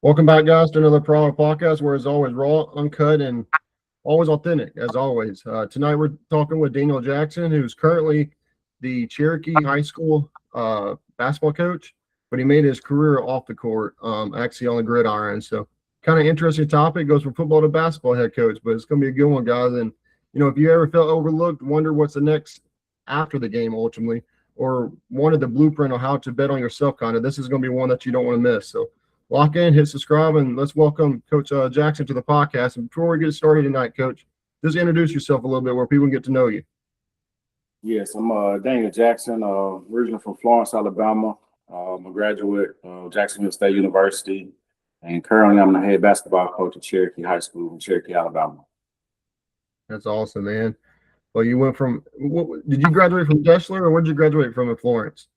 Welcome back, guys, to another Pro podcast where it's always raw, uncut, and always authentic, as always. Tonight, we're talking with Daniel Jackson, who's currently the Cherokee High School basketball coach, but he made his career off the court, actually on the gridiron. So, kind of interesting topic. Goes from football to basketball head coach, but it's going to be a good one, guys. And, if you ever felt overlooked, wonder what's the next after the game ultimately, or wanted the blueprint on how to bet on yourself, kind of, this is going to be one that you don't want to miss. So, lock in, hit subscribe, and let's welcome Coach Jackson to the podcast. And before we get started tonight, Coach, just introduce yourself a little bit where people can get to know you. Yes, I'm Daniel Jackson, originally from Florence, Alabama. I'm a graduate of Jacksonville State University, and currently I'm the head basketball coach at Cherokee High School in Cherokee, Alabama. That's awesome, man. Well, you went from did you graduate from Deshler, or where did you graduate from in Florence?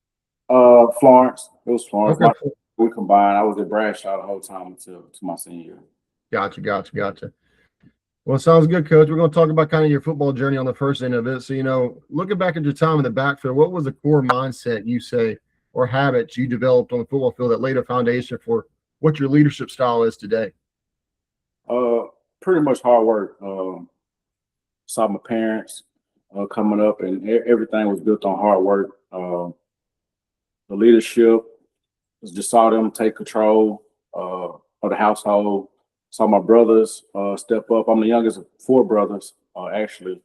Florence. It was Florence. Okay. We combined. I was at Bradshaw the whole time until my senior year. Gotcha. Well, sounds good, Coach. We're going to talk about kind of your football journey on the first end of it. So, looking back at your time in the backfield, what was the core mindset you say or habits you developed on the football field that laid a foundation for what your leadership style is today? Pretty much hard work. Saw my parents coming up, and everything was built on hard work. The leadership just saw them take control of the household. Saw my brothers step up. I'm the youngest of four brothers, actually.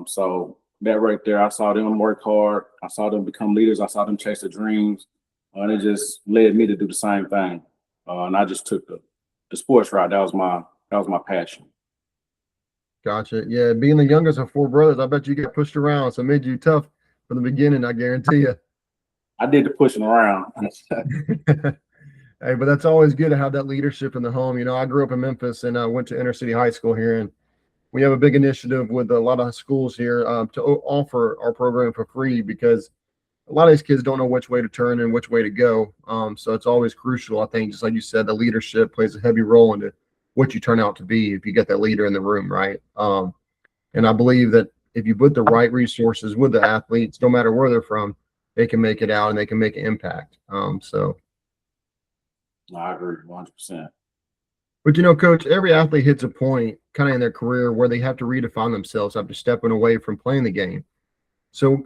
So that right there, I saw them work hard. I saw them become leaders. I saw them chase their dreams. And it just led me to do the same thing. And I just took the sports route. That was my passion. Gotcha. Yeah, being the youngest of four brothers, I bet you get pushed around, so it made you tough from the beginning, I guarantee you. I did the pushing around. Hey, but that's always good to have that leadership in the home. I grew up in Memphis and I went to inner city high school here, and we have a big initiative with a lot of schools here to offer our program for free because a lot of these kids don't know which way to turn and which way to go. So it's always crucial, I think, just like you said, the leadership plays a heavy role into what you turn out to be if you get that leader in the room, right? And I believe that if you put the right resources with the athletes, no matter where they're from, they can make it out and they can make an impact. I agree 100%. But, Coach, every athlete hits a point kind of in their career where they have to redefine themselves after stepping away from playing the game. So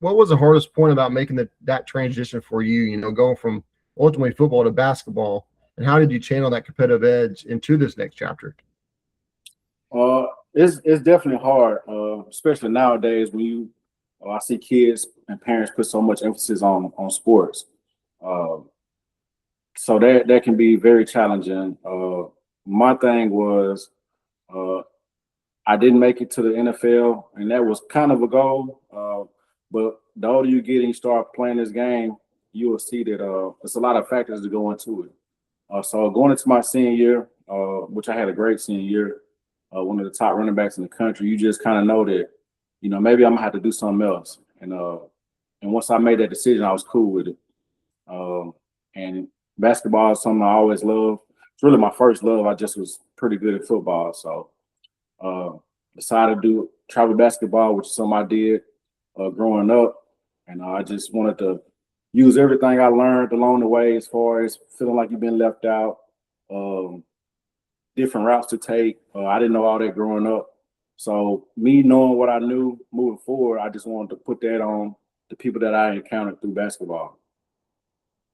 what was the hardest point about making that transition for you, going from ultimately football to basketball? And how did you channel that competitive edge into this next chapter? It's definitely hard, especially nowadays when I see kids and parents put so much emphasis on sports. So that can be very challenging. My thing was I didn't make it to the NFL, and that was kind of a goal. But the older you get and you start playing this game, you will see that there's a lot of factors that go into it. So going into my senior year, which I had a great senior year, one of the top running backs in the country, you just kind of know that, maybe I'm gonna have to do something else. And once I made that decision, I was cool with it. And basketball is something I always loved. It's really my first love. I just was pretty good at football. So decided to do travel basketball, which is something I did growing up. And I just wanted to use everything I learned along the way as far as feeling like you've been left out, different routes to take. I didn't know all that growing up. So me knowing what I knew moving forward, I just wanted to put that on the people that I encountered through basketball.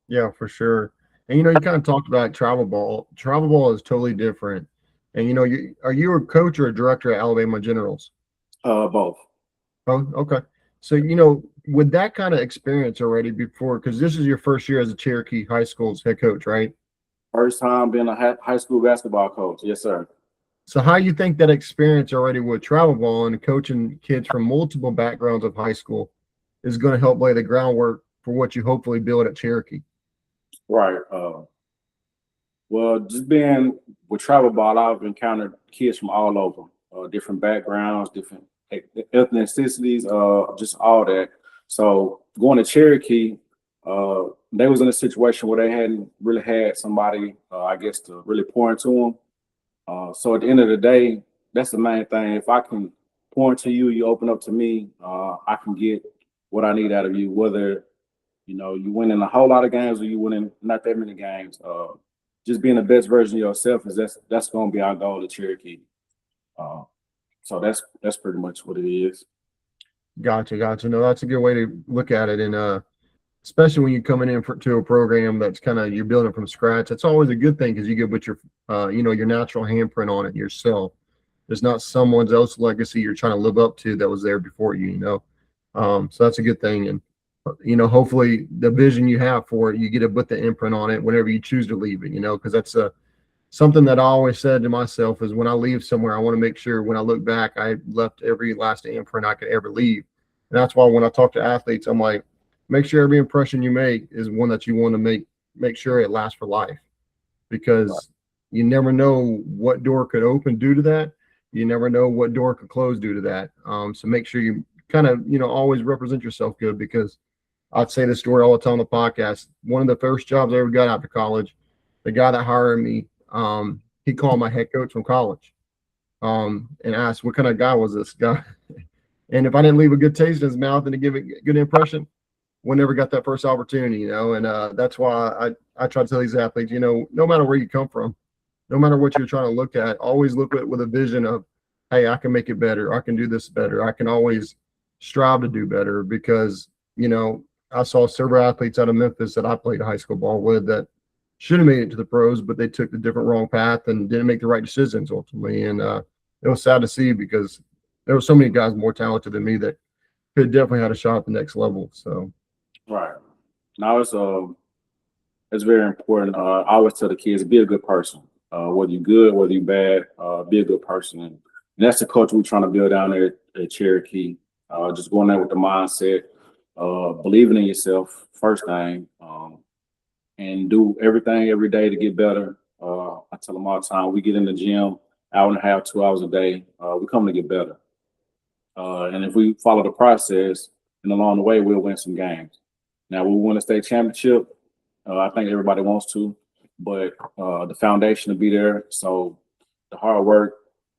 Yeah, for sure. And you kind of talked about travel ball. Travel ball is totally different. And are you a coach or a director at Alabama Generals? Both. Oh, okay. So with that kind of experience already before, because this is your first year as a Cherokee High School's head coach, right? First time being a high school basketball coach. Yes, sir. So how you think that experience already with travel ball and coaching kids from multiple backgrounds of high school is going to help lay the groundwork for what you hopefully build at Cherokee? Right. Well, just being with travel ball, I've encountered kids from all over, different backgrounds, different ethnicities, just all that. So going to Cherokee, they was in a situation where they hadn't really had somebody, I guess, to really pour into them. So at the end of the day, that's the main thing. If I can pour into you, you open up to me, I can get what I need out of you, whether you winning a whole lot of games or you winning not that many games. just being the best version of yourself is that's going to be our goal at Cherokee. Uh, so that's pretty much what it is. Gotcha. No, that's a good way to look at it. And especially when you're coming in to a program that's kind of you're building from scratch, that's always a good thing because you get with your your natural handprint on it yourself. There's not someone else's legacy you're trying to live up to that was there before you, so that's a good thing. And hopefully the vision you have for it, you get to put the imprint on it whenever you choose to leave it, because that's something that I always said to myself is when I leave somewhere, I want to make sure when I look back, I left every last imprint I could ever leave. And that's why when I talk to athletes, I'm like, make sure every impression you make is one that you want to make sure it lasts for life, because you never know what door could open due to that. You never know what door could close due to that. So make sure you kind of, always represent yourself good, because I'd say this story all the time on the podcast. One of the first jobs I ever got after college, the guy that hired me, he called my head coach from college, and asked what kind of guy was this guy. And if I didn't leave a good taste in his mouth and to give a good impression, we never got that first opportunity, and that's why I try to tell these athletes, no matter where you come from, no matter what you're trying to look at, always look at it with a vision of, hey, I can make it better. I can do this better. I can always strive to do better, because, I saw several athletes out of Memphis that I played high school ball with that should have made it to the pros, but they took the wrong path and didn't make the right decisions ultimately. And it was sad to see, because there were so many guys more talented than me that could definitely had a shot at the next level. So, right now it's very important. I always tell the kids, be a good person. Whether you're good, whether you're bad, be a good person. And that's the culture we're trying to build down there at Cherokee. Just going there with the mindset, believing in yourself, first thing, and do everything every day to get better. I tell them all the time, we get in the gym, hour and a half, 2 hours a day. We come to get better. And if we follow the process, and along the way, we'll win some games. Now, we win a state championship. I think everybody wants to, but the foundation to be there. So the hard work,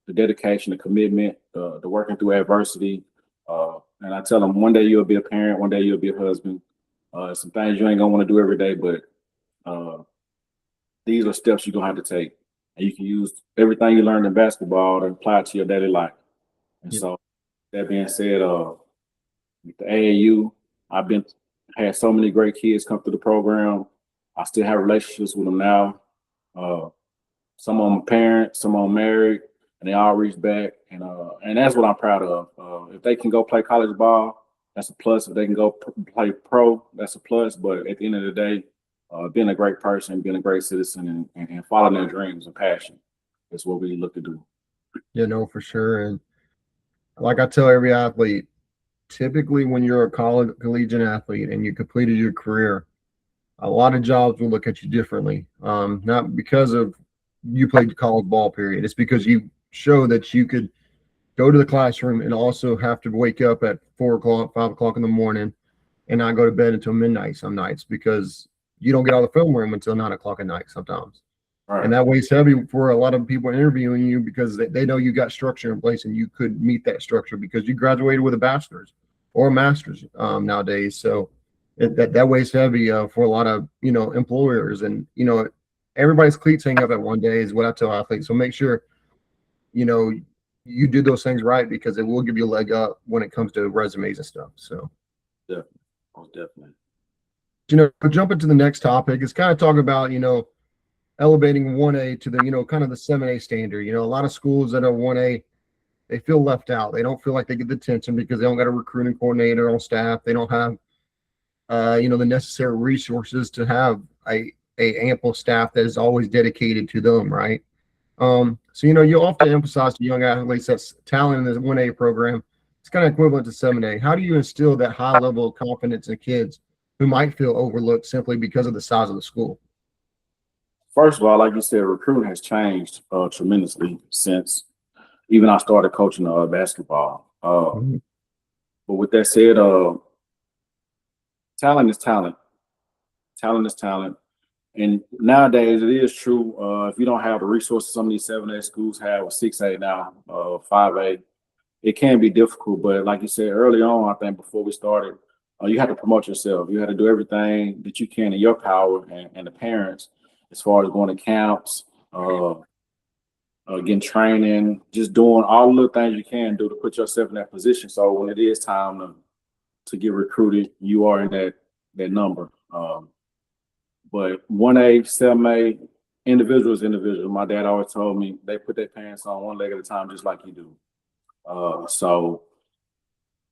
the dedication, the commitment, the working through adversity. And I tell them, one day you'll be a parent, one day you'll be a husband. Some things you ain't gonna want to do every day, but these are steps you're gonna have to take. And you can use everything you learned in basketball to apply it to your daily life. And so that being said, with the AAU, had so many great kids come through the program. I still have relationships with them now. Some of them are parents, some of them married, and they all reach back. And that's what I'm proud of. If they can go play college ball, that's a plus. If they can go play pro, that's a plus. But at the end of the day, being a great person, being a great citizen, and following their dreams and passion is what we look to do. For sure. And like I tell every athlete, typically when you're a collegiate athlete and you completed your career, a lot of jobs will look at you differently. Not because of you played college ball period. It's because you show that you could go to the classroom and also have to wake up at 4 o'clock, 5 o'clock in the morning and not go to bed until midnight some nights, because you don't get out of the film room until 9 o'clock at night sometimes. Right. And that weighs heavy for a lot of people interviewing you, because they know you got structure in place and you could meet that structure because you graduated with a bachelor's or a master's nowadays. So that weighs heavy for a lot of, employers. And, everybody's cleats hang up at one day is what I tell athletes. So make sure, you do those things right, because it will give you a leg up when it comes to resumes and stuff. So definitely. Jumping to the next topic is kind of talk about, elevating 1A to the, kind of the 7A standard. A lot of schools that are 1A, they feel left out. They don't feel like they get the attention because they don't got a recruiting coordinator on staff. They don't have, the necessary resources to have a ample staff that is always dedicated to them, right? So, you often emphasize to young athletes that talent in the 1A program, it's kind of equivalent to 7A. How do you instill that high level of confidence in kids who might feel overlooked simply because of the size of the school? First of all, like you said, recruiting has changed tremendously since even I started coaching basketball. But with that said, talent is talent. Talent is talent. And nowadays, it is true. If you don't have the resources some of these 7A schools have, or 6A now, 5A, it can be difficult. But like you said early on, I think before we started, you had to promote yourself. You had to do everything that you can in your power, and the parents as far as going to camps, getting training, just doing all the little things you can do to put yourself in that position. So when it is time to get recruited, you are in that number. But 1A, 7A, individual is individual. My dad always told me they put their pants on one leg at a time, just like you do. So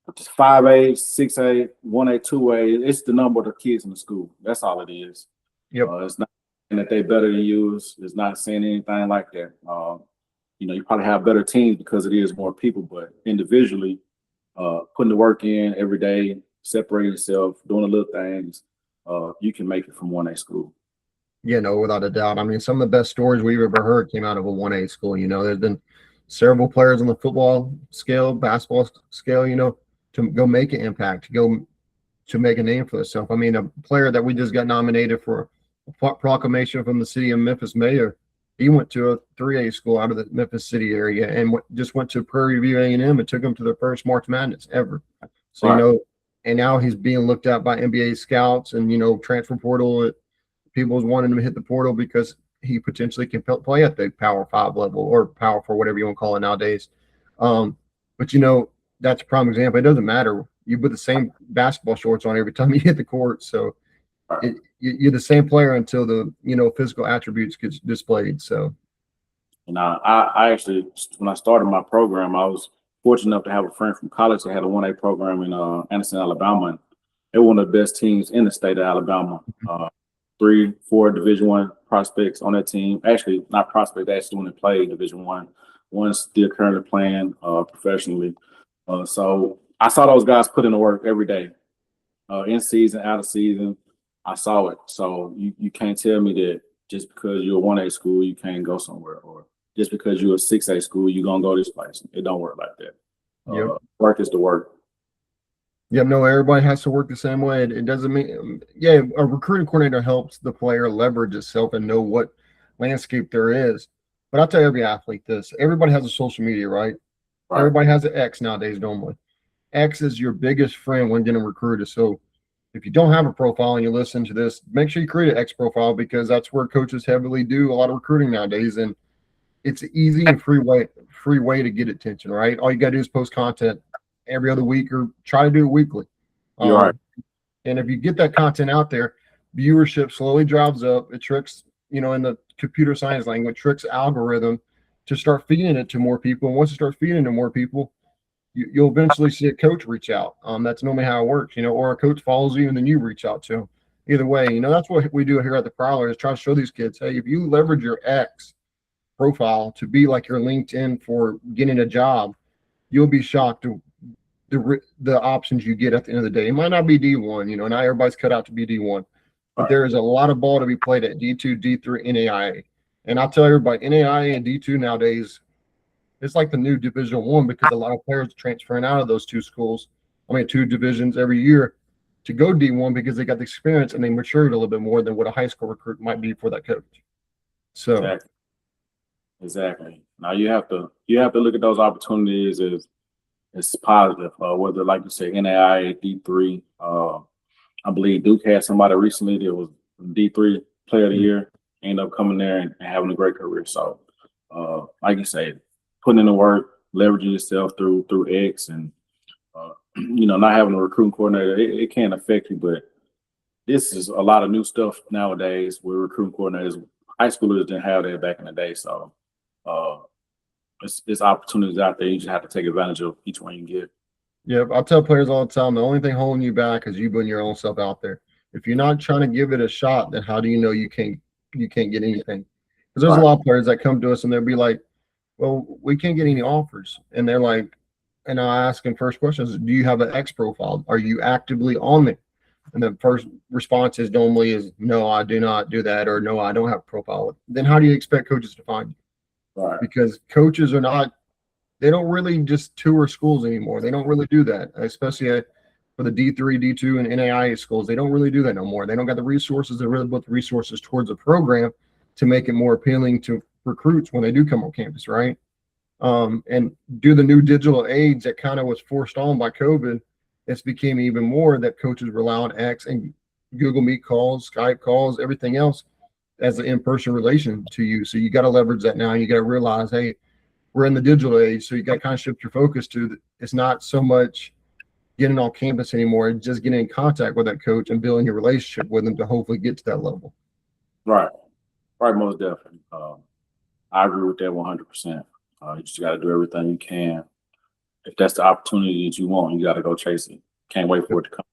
5A, 6A, 1A, 2A, it's the number of the kids in the school. That's all it is. Yep. It's not that they're better than you. It's not saying anything like that. You probably have better teams because it is more people, but individually, putting the work in every day, separating yourself, doing the little things, you can make it from 1A school. Yeah, no, without a doubt. I mean, some of the best stories we've ever heard came out of a 1A school. There's been several players on the football scale, basketball scale, to go make an impact, to make a name for themselves. I mean, a player that we just got nominated for a proclamation from the city of Memphis mayor, he went to a 3A school out of the Memphis City area and just went to Prairie View A&M and took him to their first March Madness ever. So, Right. And now he's being looked at by NBA scouts and, transfer portal. People's wanting him to hit the portal because he potentially can play at the Power 5 level or Power 4, whatever you want to call it nowadays. But, that's a prime example. It doesn't matter. You put the same basketball shorts on every time you hit the court. So you're the same player until the, physical attributes gets displayed. So. I actually, when I started my program, I was fortunate enough to have a friend from college that had a 1A program in Anderson, Alabama. And they're one of the best teams in the state of Alabama. 3, 4 Division I prospects on that team. Actually, not prospects, they actually want to play Division I. One's still currently playing professionally. So I saw those guys put in the work every day, in season, out of season. I saw it. So you can't tell me that just because you're a 1A school, you can't go somewhere, or just because you're a 6A school, you're going to go this place. It don't work like that. Yep. Work is the work. Yep, no, everybody has to work the same way. It doesn't mean, a recruiting coordinator helps the player leverage itself and know what landscape there is. But I'll tell every athlete this: everybody has a social media, right? Everybody has an X nowadays, normally. X is your biggest friend when getting recruited. So if you don't have a profile and you listen to this, make sure you create an X profile, because that's where coaches heavily do a lot of recruiting nowadays. And it's an easy and free way to get attention, right? All you got to do is post content every other week or try to do it weekly. You're right. And if you get that content out there, viewership slowly drives up. It tricks, in the computer science language, tricks algorithm to start feeding it to more people. And once you start feeding it to more people, you'll eventually see a coach reach out. That's normally how it works, or a coach follows you and then you reach out to them. Either way, that's what we do here at the Prowler, is try to show these kids, hey, if you leverage your X profile to be like your LinkedIn for getting a job, you'll be shocked to the options you get at the end of the day. It might not be D1, not everybody's cut out to be D1, but there is a lot of ball to be played at D2, D3, NAIA. And I'll tell everybody, NAIA and D2 nowadays, it's like the new Division I, because a lot of players are transferring out of those two divisions every year to go D1 because they got the experience and they matured a little bit more than what a high school recruit might be for that coach. So exactly. Now you have to look at those opportunities as positive. Whether, like you say, NAIA, D3. I believe Duke had somebody recently that was D3 Player of the Year, ended up coming there and having a great career. So, like you say, putting in the work, leveraging yourself through X, and not having a recruiting coordinator, it can affect you. But this is a lot of new stuff nowadays with recruiting coordinators. High schoolers didn't have that back in the day. So, there's opportunities out there. You just have to take advantage of each one you get. Yeah, I tell players all the time, the only thing holding you back is you putting your own stuff out there. If you're not trying to give it a shot, then how do you know you can't get anything? Because there's a lot of players that come to us and they'll be like, well, we can't get any offers. And they're like, and I ask them first questions, do you have an X profile? Are you actively on there? And the first response is normally is, no, I do not do that, or no, I don't have a profile. Then how do you expect coaches to find you? Right. Because coaches they don't really just tour schools anymore. They don't really do that, especially for the D3, D2, and NAIA schools. They don't really do that no more. They don't got the resources to really put the resources towards the program to make it more appealing to recruits when they do come on campus, right? And do the new digital age that kind of was forced on by COVID, it's became even more that coaches rely on X and Google Meet calls, Skype calls, everything else. as an in-person relation to you. So you got to leverage that now. You got to realize, hey, we're in the digital age, so you got to kind of shift your focus to it's not so much getting on campus anymore. It's just getting in contact with that coach and building a relationship with them to hopefully get to that level. Right, right, most definitely. I agree with that 100%. You just got to do everything you can. If that's the opportunity that you want, you got to go chase it. Can't wait for it to come.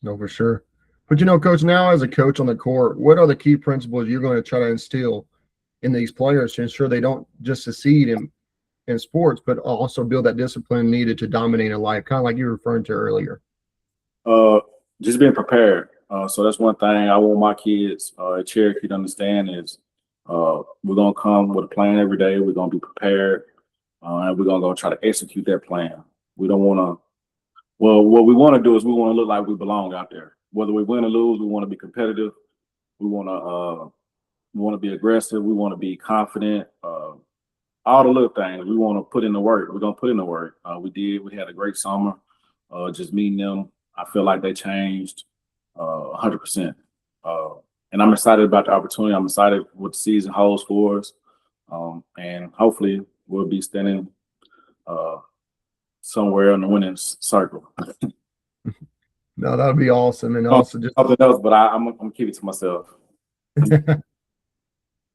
No, for sure. But Coach, now as a coach on the court, what are the key principles you're going to try to instill in these players to ensure they don't just succeed in sports, but also build that discipline needed to dominate in life, kind of like you were referring to earlier? Just being prepared. So that's one thing I want my kids at Cherokee to understand is we're going to come with a plan every day. We're going to be prepared, and we're going to go try to execute that plan. We don't want to – well, what we want to do is we want to look like we belong out there. Whether we win or lose, we want to be competitive. We want to be aggressive. We want to be confident. All the little things. We want to put in the work. We're going to put in the work. We had a great summer just meeting them. I feel like they changed 100%. And I'm excited about the opportunity. I'm excited what the season holds for us. And hopefully we'll be standing somewhere in the winning circle. No, that would be awesome. And also just something else, but I'm gonna keep it to myself.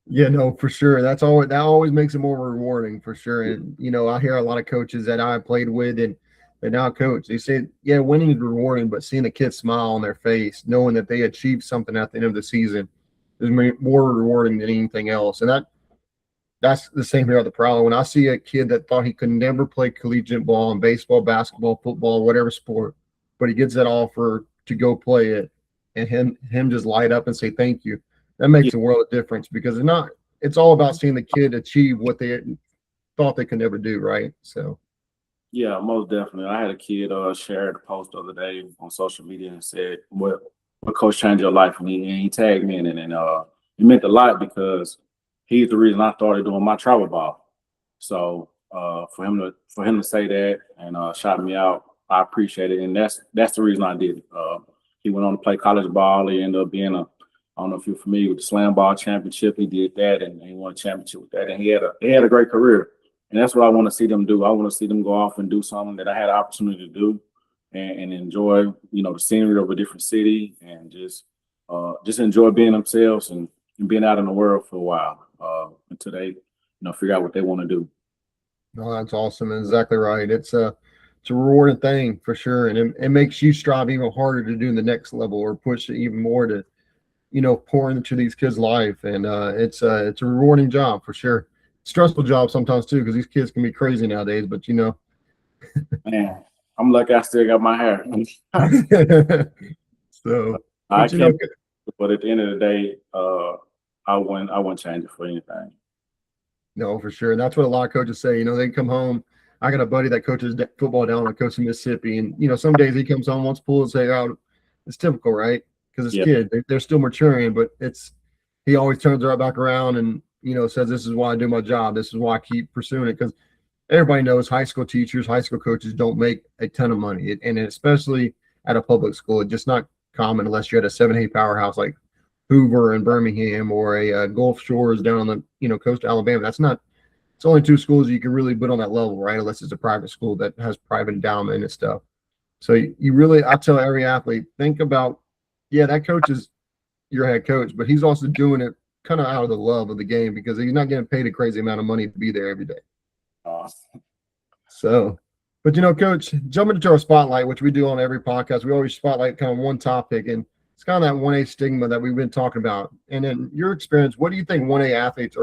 Yeah, no, for sure. That always makes it more rewarding for sure. And I hear a lot of coaches that I played with and they now coach. They say, yeah, winning is rewarding, but seeing the kids smile on their face, knowing that they achieved something at the end of the season is more rewarding than anything else. And that's the same here at the Prowler. When I see a kid that thought he could never play collegiate ball in baseball, basketball, football, whatever sport, but he gets that offer to go play it, and him just light up and say thank you. That makes a world of difference because it's all about seeing the kid achieve what they thought they could never do, right? So yeah, most definitely. I had a kid share a post the other day on social media and said, what coach changed your life? And he tagged me in it, and it meant a lot because he's the reason I started doing my travel ball. So for him to say that and shout me out, I appreciate it, and that's the reason I did it. He went on to play college ball. He ended up being I don't know if you're familiar with the Slam Ball Championship. He did that, and he won a championship with that, and he had a great career. And that's what I want to see them do. I want to see them go off and do something that I had an opportunity to do, and enjoy, the scenery of a different city, and just enjoy being themselves and being out in the world for a while until they, figure out what they want to do. No, that's awesome. And exactly right. It's a rewarding thing for sure, and it makes you strive even harder to do the next level or push it even more to pour into these kids' life. And it's a rewarding job for sure. Stressful job sometimes too, because these kids can be crazy nowadays. But man, I'm lucky I still got my hair. So I can't. But at the end of the day, I wouldn't change it for anything. No, for sure. And that's what a lot of coaches say. They come home. I got a buddy that coaches football down on the coast of Mississippi, and some days he comes home, wants to pull and say, "Oh, it's typical, right?" Because it's kids, they're still maturing, but he always turns right back around and says, "This is why I do my job. This is why I keep pursuing it." Because everybody knows high school teachers, high school coaches don't make a ton of money, and especially at a public school, it's just not common unless you're at a 7A powerhouse like Hoover and Birmingham or a Gulf Shores down on the coast of Alabama. It's only two schools you can really put on that level, right? Unless it's a private school that has private endowment and stuff. So I tell every athlete, think about, that coach is your head coach, but he's also doing it kind of out of the love of the game because he's not getting paid a crazy amount of money to be there every day. So, but Coach, jumping into our spotlight, which we do on every podcast, we always spotlight kind of one topic, and it's kind of that 1A stigma that we've been talking about. And in your experience, what do you think 1A athletes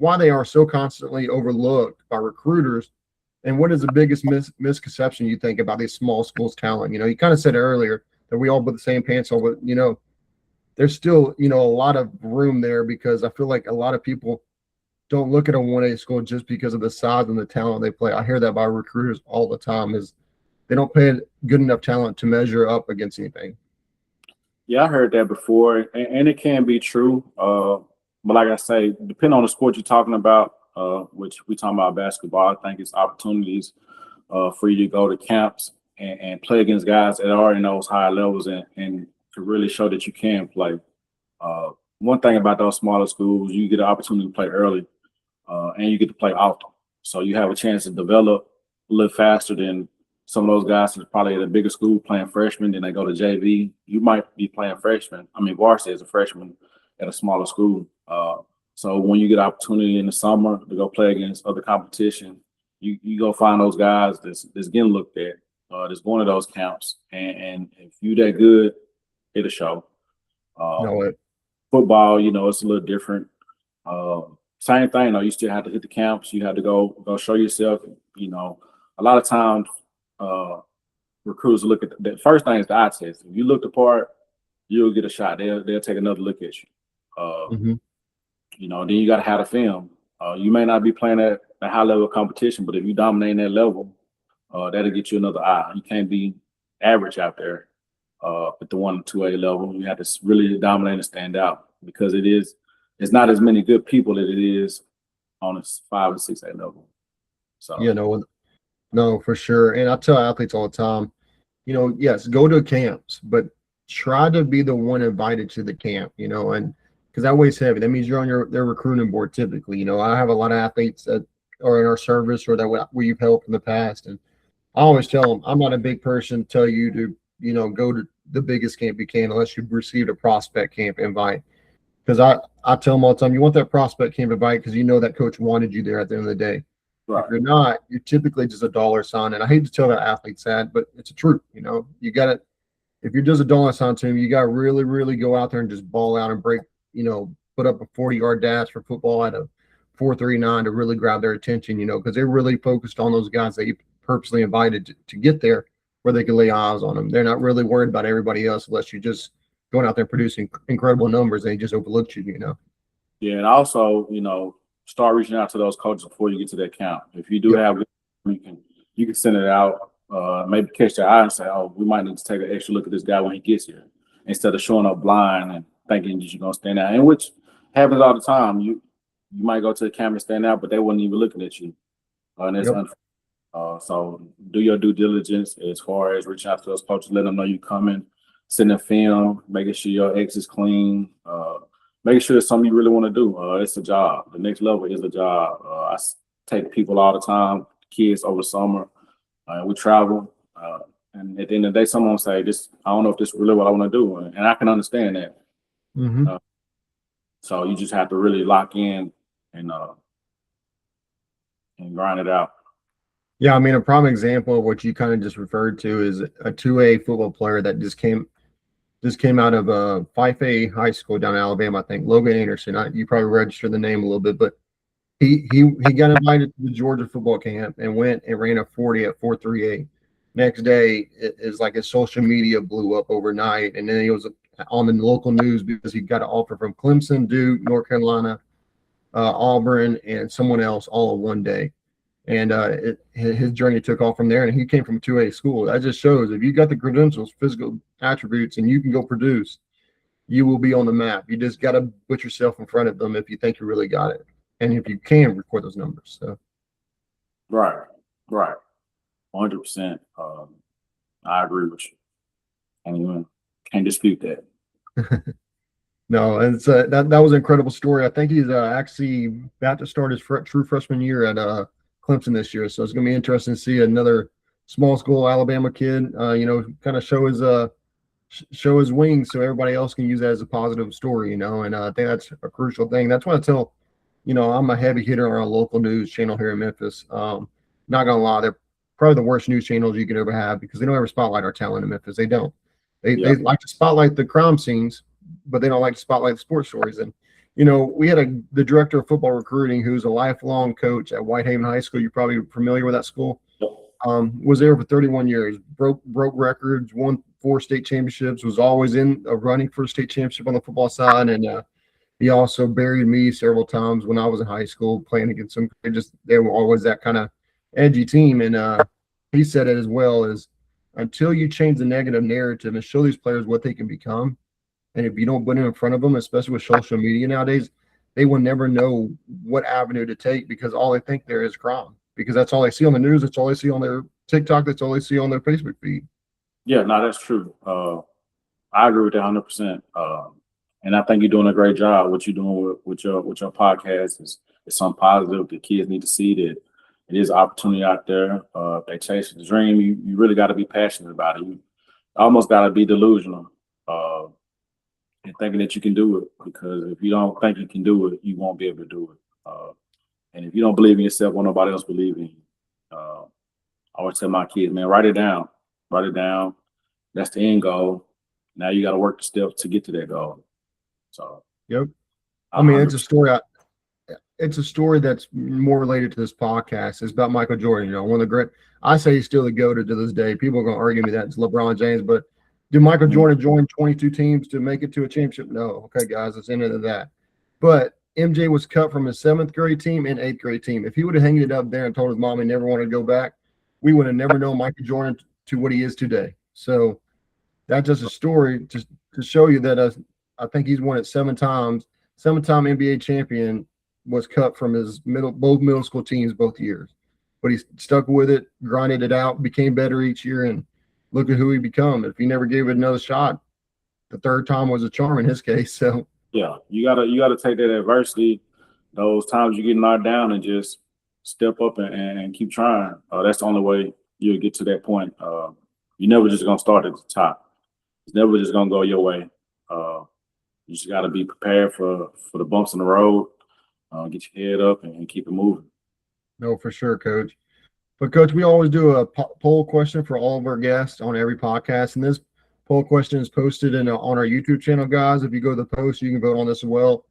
why they are so constantly overlooked by recruiters? And what is the biggest misconception you think about these small schools' talent? You kind of said earlier that we all put the same pants on, but there's still a lot of room there because I feel like a lot of people don't look at a 1A school just because of the size and the talent they play. I hear that by recruiters all the time is they don't pay good enough talent to measure up against anything. Yeah, I heard that before, and it can be true. But like I say, depending on the sport you're talking about, which we talking about basketball, I think it's opportunities for you to go to camps and play against guys that are in those high levels and to really show that you can play. one thing about those smaller schools, you get an opportunity to play early, and you get to play often. So you have a chance to develop a little faster than some of those guys that's probably at a bigger school playing freshman, then they go to JV. You might be playing varsity as a freshman at a smaller school. So when you get opportunity in the summer to go play against other competition, you go find those guys that's getting looked at, that's going to those camps, and if you that good, it'll show. No, Football, it's a little different. Same thing though. You still have to hit the camps. You have to go show yourself. A lot of times, recruiters look at the first thing is the eye test. If you look the part, you'll get a shot. They'll take another look at you. Then you got to have the film. You may not be playing at a high level competition, but if you dominate that level, that'll get you another eye. You can't be average out there at the 1 and 2A level. You have to really dominate and stand out because it's not as many good people as it is on a 5 and 6A level. So no, for sure. And I tell athletes all the time, yes, go to camps, but try to be the one invited to the camp, and because that weighs heavy. That means you're on their recruiting board typically. I have a lot of athletes that are in our service or that we've helped in the past. And I always tell them, I'm not a big person to tell you to, go to the biggest camp you can unless you've received a prospect camp invite. Because I tell them all the time, you want that prospect camp invite because that coach wanted you there at the end of the day. Right. If you're not, you're typically just a dollar sign. And I hate to tell that athletes that, but it's the truth. You got to, if you're just a dollar sign to them, you got to really, really go out there and just ball out and break, put up a 40-yard dash for football at a 4.39 to really grab their attention, because they're really focused on those guys that you purposely invited to get there where they can lay eyes on them. They're not really worried about everybody else unless you're just going out there producing incredible numbers and they just overlooked you. Yeah, and also, start reaching out to those coaches before you get to that camp. If you do have, you can send it out, maybe catch their eye and say, oh, we might need to take an extra look at this guy when he gets here, instead of showing up blind and thinking that you're gonna stand out. And which happens all the time. You might go to the camp and stand out, but they wasn't even looking at you. And it's unfair. So do your due diligence as far as reaching out to those coaches, let them know you coming, sending film, making sure your ex is clean, making sure it's something you really want to do. It's a job. The next level is a job. I take people all the time, kids over summer. We travel. And at the end of the day, someone will say, I don't know if this is really what I want to do. And I can understand that. So you just have to really lock in and grind it out. Yeah, I mean, a prime example of what you kind of just referred to is a 2A football player that just came out of a 5A high school down in Alabama, I think, Logan Anderson. You probably registered the name a little bit, but he got invited to the Georgia football camp and went and ran a 40 at 4.38. Next day, it's like his social media blew up overnight, and then he was on the local news because he got an offer from Clemson, Duke, North Carolina, Auburn, and someone else all in one day. And his journey took off from there, and he came from a 2A school. That just shows if you got the credentials, physical attributes, and you can go produce, you will be on the map. You just got to put yourself in front of them if you think you really got it, and if you can record those numbers. So, right, 100%. I agree with you. Anyone can't dispute that. No, and it's that was an incredible story. I think he's actually about to start his true freshman year at Clemson this year, so it's going to be interesting to see another small school Alabama kid, kind of show his wings, so everybody else can use that as a positive story, And I think that's a crucial thing. That's why I tell, I'm a heavy hitter on our local news channel here in Memphis. Not gonna lie, they're probably the worst news channels you could ever have because they don't ever spotlight our talent in Memphis. They don't. They like to spotlight the crime scenes, but they don't like to spotlight the sports stories. And we had the director of football recruiting who's a lifelong coach at Whitehaven High School. You're probably familiar with that school. Was there for 31 years, broke records, won 4 state championships, was always in a running for a state championship on the football side. And he also buried me several times when I was in high school playing against them. They were always that kind of edgy team. And he said it as well, as until you change the negative narrative and show these players what they can become, and if you don't put it in front of them, especially with social media nowadays, they will never know what avenue to take because all they think there is crime. Because that's all they see on the news. That's all they see on their TikTok. That's all they see on their Facebook feed. Yeah, no, that's true. I agree with that 100%. And I think you're doing a great job. What you're doing with your podcast is something positive. The kids need to see that it is opportunity out there. If they chase the dream, you really got to be passionate about it. You almost got to be delusional and thinking that you can do it. Because if you don't think you can do it, you won't be able to do it. And if you don't believe in yourself, won't nobody else believe in you. I always tell my kids, man, write it down. Write it down. That's the end goal. Now you got to work the steps to get to that goal. So, yep. I mean, it's a story. It's a story that's more related to this podcast. It's about Michael Jordan. You know, one of the great. I say he's still the GOAT to this day. People are going to argue me that it's LeBron James, but did Michael Jordan join 22 teams to make it to a championship? No. Okay, guys, let's end it at that. But MJ was cut from his 7th grade team and 8th grade team. If he would have hanged it up there and told his mom he never wanted to go back, we would have never known Michael Jordan to what he is today. So that's just a story to show you that I think he's won it 7 times. 7-time NBA champion, was cut from his both middle school teams both years. But he stuck with it, grinded it out, became better each year, and look at who he become. If he never gave it another shot, the 3rd time was a charm in his case. So yeah, you gotta take that adversity, those times you get knocked down, and just step up and keep trying. That's the only way you'll get to that point. You're never just gonna start at the top. It's never just gonna go your way. You just gotta be prepared for the bumps in the road. Get your head up and keep it moving. No, for sure, Coach. But, Coach, we always do a poll question for all of our guests on every podcast. And this poll question is posted on our YouTube channel, guys. If you go to the post, you can vote on this as well.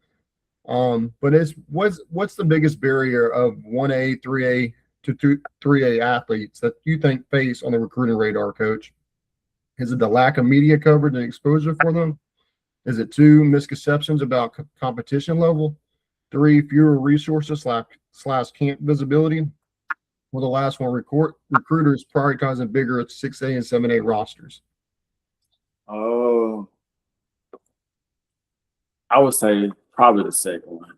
But what's the biggest barrier of 1A, 3A to 3A athletes that you think face on the recruiting radar, Coach? Is it the lack of media coverage and exposure for them? Is it 2, misconceptions about competition level? 3, fewer resources / camp visibility? Well, the last one, recruiters prioritizing bigger 6A and 7A rosters. I would say probably the second one.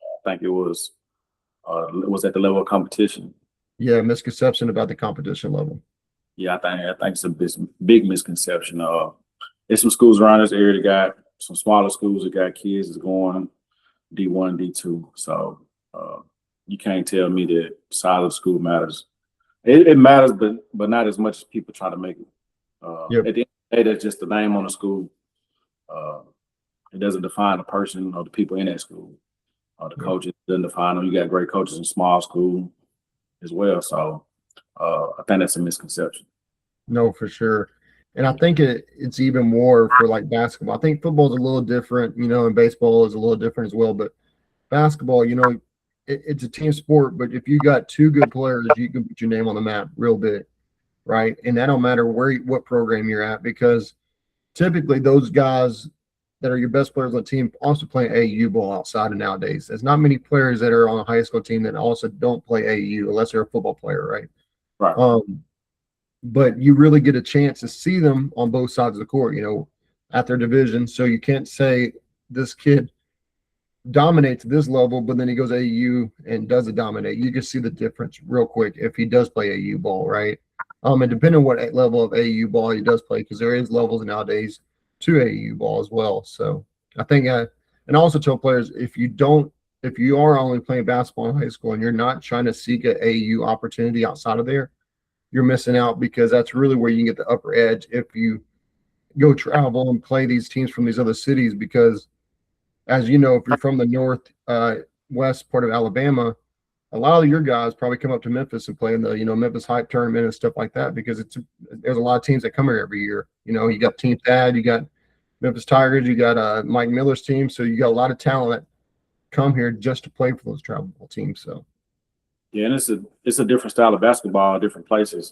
I think it was at the level of competition. Yeah, misconception about the competition level. Yeah, I think it's a big misconception. There's some schools around this area that got some smaller schools that got kids that's going D1, D2. So you can't tell me that size of school matters. It matters, but not as much as people try to make it. Yep. At the end of the day, that's just the name on the school. It doesn't define the person or the people in that school. The coaches doesn't define them. You got great coaches in small school as well. So I think that's a misconception. No, for sure. And I think it's even more for like basketball. I think football is a little different, and baseball is a little different as well. But basketball, it's a team sport. But if you got 2 good players, you can put your name on the map real big, right? And that don't matter what program you're at, because typically those guys that are your best players on the team also play AAU ball outside of nowadays. There's not many players that are on a high school team that also don't play AAU unless they're a football player, right? Right. But you really get a chance to see them on both sides of the court, at their division. So you can't say this kid dominates this level, but then he goes AAU and doesn't dominate. You can see the difference real quick if he does play AAU ball, right? And depending on what level of AAU ball he does play, because there is levels nowadays to AAU ball as well. So I think, and I also tell players, if you are only playing basketball in high school and you're not trying to seek an AAU opportunity outside of there, you're missing out, because that's really where you can get the upper edge if you go travel and play these teams from these other cities. Because as you know, if you're from the north west part of Alabama, a lot of your guys probably come up to Memphis and play in the Memphis Hype tournament and stuff like that, because there's a lot of teams that come here every year. You got Team Thad, you got Memphis Tigers, you got Mike Miller's team, so you got a lot of talent that come here just to play for those travel teams. So yeah, and it's a different style of basketball, different places.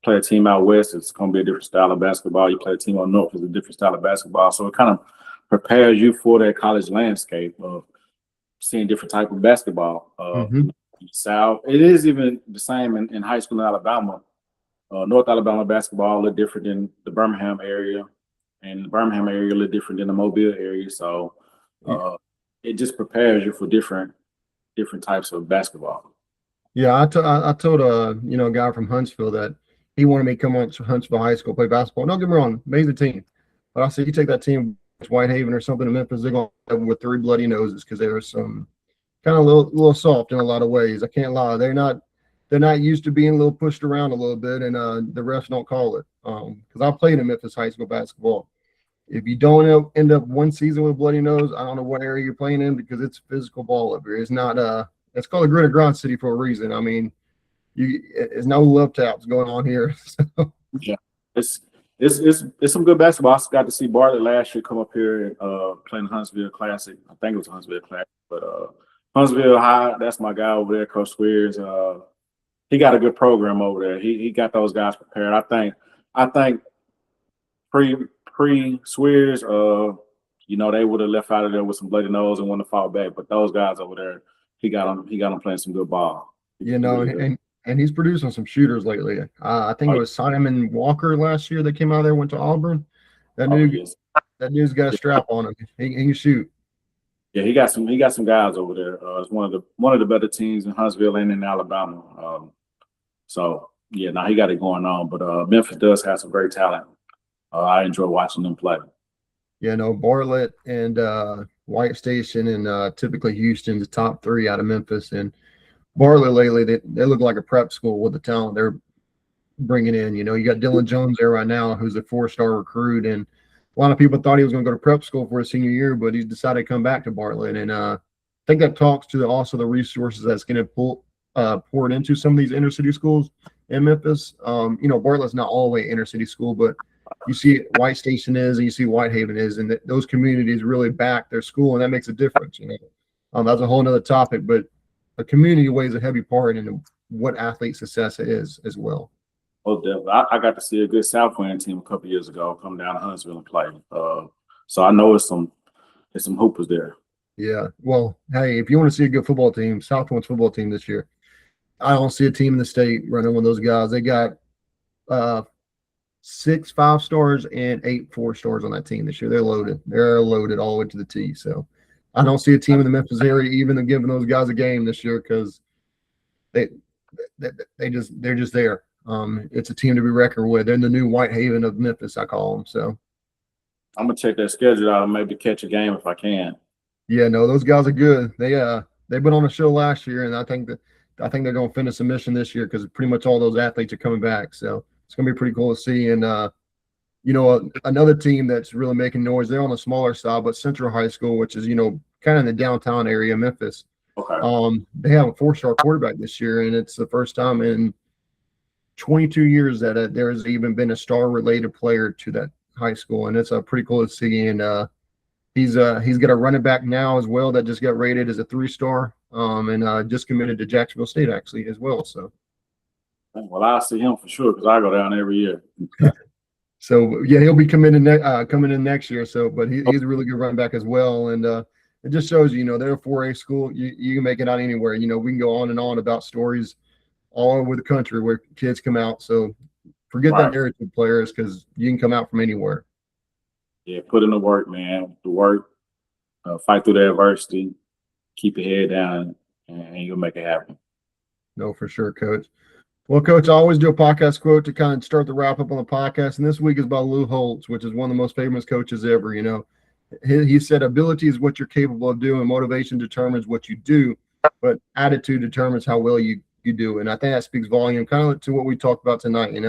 Play a team out west, it's going to be a different style of basketball. You play a team out north, it's a different style of basketball. So it kind of prepares you for that college landscape of seeing different type of basketball. South, it is even the same in high school in Alabama. North Alabama basketball a little different than the Birmingham area, and the Birmingham area a little different than the Mobile area. So it just prepares you for different types of basketball. Yeah, I told a guy from Huntsville that he wanted me to come on to Huntsville High School play basketball. Don't get me wrong, amazing team, but I said you take that team Whitehaven or something in Memphis, they're going to have with 3 bloody noses because they were some kind of little soft in a lot of ways. I can't lie. They're not used to being a little pushed around a little bit, and the refs don't call it. Because I played in Memphis high school basketball. If you don't end up one season with a bloody nose, I don't know what area you're playing in because it's physical ball up here. It's not it's called a grit and grind city for a reason. I mean, it's no love taps going on here. So. Yeah, it's it's some good basketball. I also got to see Bartlett last year come up here and playing Huntsville Classic. I think it was Huntsville Classic, but Huntsville High. That's my guy over there, Coach Swears. He got a good program over there. He got those guys prepared. I think pre Swears, they would have left out of there with some bloody nose and want to fall back. But those guys over there, he got them playing some good ball. And he's producing some shooters lately. I think it was Simon Walker last year that came out there, went to Auburn. That dude's got a strap on him. He can shoot. Yeah, he got some guys over there. It's one of the better teams in Huntsville and in Alabama. So yeah, now he got it going on. But Memphis does have some great talent. I enjoy watching them play. Yeah, no, Bartlett and White Station and typically Houston's the top 3 out of Memphis. And Bartlett lately, they look like a prep school with the talent they're bringing in. You got Dylan Jones there right now, who's a 4-star recruit, and a lot of people thought he was going to go to prep school for his senior year, but he's decided to come back to Bartlett. And I think that talks to also the resources that's going to poured into some of these inner city schools in Memphis. Bartlett's not all the way inner city school, but you see White Station is, and you see Whitehaven is, and those communities really back their school, and that makes a difference. That's a whole nother topic, but a community weighs a heavy part in what athlete success is as well. Oh, definitely. I got to see a good Southland team a couple years ago come down to Huntsville and play. So I know it's some hoopers there. Yeah. Well, hey, if you want to see a good football team, Southland's football team this year, I don't see a team in the state running with those guys. They got 6 5-stars and 8 4-stars on that team this year. They're loaded. They're loaded all the way to the T. So I don't see a team in the Memphis area even giving those guys a game this year because they're just there. It's a team to be reckoned with. They're in the new Whitehaven of Memphis, I call them. So I'm gonna check their schedule out and maybe catch a game if I can. Yeah, no, those guys are good. They've been on the show last year, and I think they're going to finish a mission this year because pretty much all those athletes are coming back. So it's going to be pretty cool to see. And another team that's really making noise. They're on the smaller side, but Central High School, which is kind of in the downtown area of Memphis. Okay. They have a 4-star quarterback this year, and it's the first time in 22 years that there's even been a star-related player to that high school, and it's pretty cool to see. And he's got a running back now as well that just got rated as a 3-star, and just committed to Jacksonville State actually as well. So. Well, I'll see him for sure because I go down every year. So yeah, he'll be coming in next year. So, but he's a really good running back as well, and it just shows they're a 4A school. You can make it out anywhere. We can go on and on about stories all over the country where kids come out. So forget that narrative, players, because you can come out from anywhere. Yeah, put in the work, man. The work, fight through the adversity, keep your head down, and you'll make it happen. No, for sure, Coach. Well, Coach, I always do a podcast quote to kind of start the wrap up on the podcast, and this week is by Lou Holtz, which is one of the most famous coaches ever. He said, "Ability is what you're capable of doing. Motivation determines what you do, but attitude determines how well you do." And I think that speaks volume, kind of to what we talked about tonight. It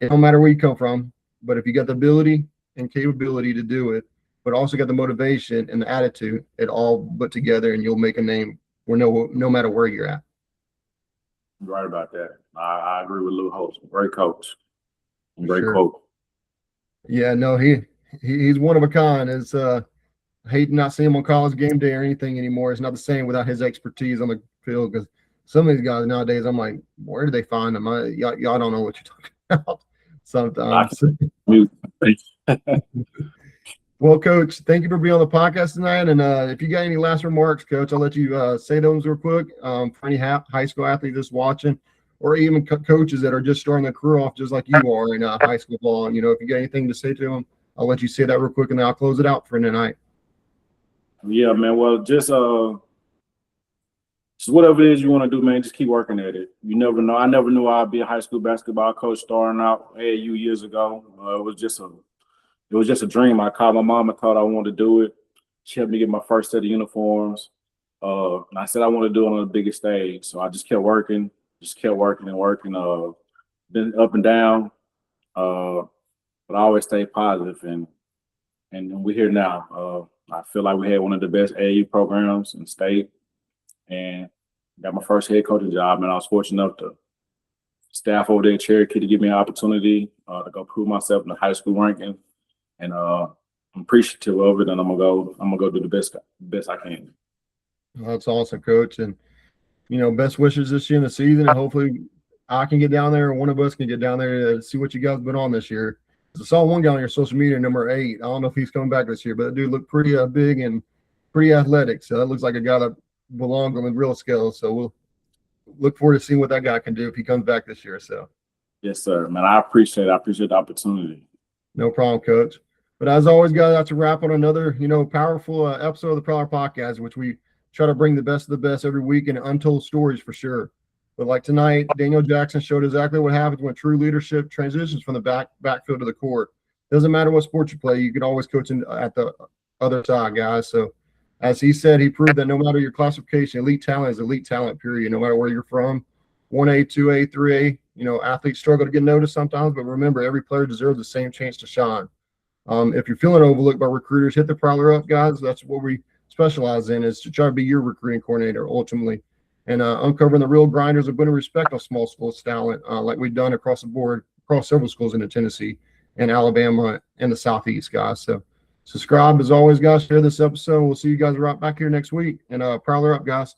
don't matter where you come from, but if you got the ability and capability to do it, but also got the motivation and the attitude, it all put together, and you'll make a name where no matter where you're at. You're right about that. I agree with Lou Holtz. Great coach. Great quote. Yeah, no, he's one of a kind. It's I hate to not see him on college game day or anything anymore. It's not the same without his expertise on the field, because some of these guys nowadays, I'm like, where do they find them? Y'all don't know what you're talking about sometimes. Well, Coach, thank you for being on the podcast tonight. And if you got any last remarks, Coach, I'll let you say those real quick for any high school athlete that's watching, or even coaches that are just starting their career off just like you are in high school ball. And, if you got anything to say to them, I'll let you say that real quick, and then I'll close it out for tonight. Yeah, man. Well, just whatever it is you want to do, man, just keep working at it. You never know. I never knew I'd be a high school basketball coach starting out AAU years ago. It was just it was just a dream. I called my mom and told her I wanted to do it. She helped me get my first set of uniforms. And I said I want to do it on the biggest stage. So I just kept working and working. Been up and down, but I always stay positive, and we're here now. I feel like we had one of the best AAU programs in state, and got my first head coaching job, and I was fortunate enough to staff over there at Cherokee to give me an opportunity to go prove myself in the high school ranking, and I'm appreciative of it, and I'm gonna go do the best I can. That's awesome, Coach. And best wishes this year in the season, and hopefully I can get down there, or one of us can get down there to see what you guys been on this year. I saw one guy on your social media, number 8. I don't know if he's coming back this year, but that dude looked pretty big and pretty athletic. So that looks like a guy that belongs on the real scale. So we'll look forward to seeing what that guy can do if he comes back this year. So yes, sir, man. I appreciate the opportunity. no problem, Coach. But as always, guys, that's a wrap on another powerful episode of the Prowler Podcast, which we try to bring the best of the best every week and untold stories for sure. But like tonight, Daniel Jackson showed exactly what happens when true leadership transitions from the backfield to the court. Doesn't matter what sport you play, you can always coach at the other side, guys. So as he said, he proved that no matter your classification, elite talent is elite talent, period. No matter where you're from, 1A, 2A, 3A, athletes struggle to get noticed sometimes, but remember, every player deserves the same chance to shine. If you're feeling overlooked by recruiters, hit the Prowler up, guys. That's what we specialize in, is to try to be your recruiting coordinator ultimately, and uncovering the real grinders of winning respect of small schools talent, like we've done across the board, across several schools in Tennessee and Alabama and the Southeast, guys. So subscribe as always, guys. Share this episode. We'll see you guys right back here next week. And Prowler up, guys.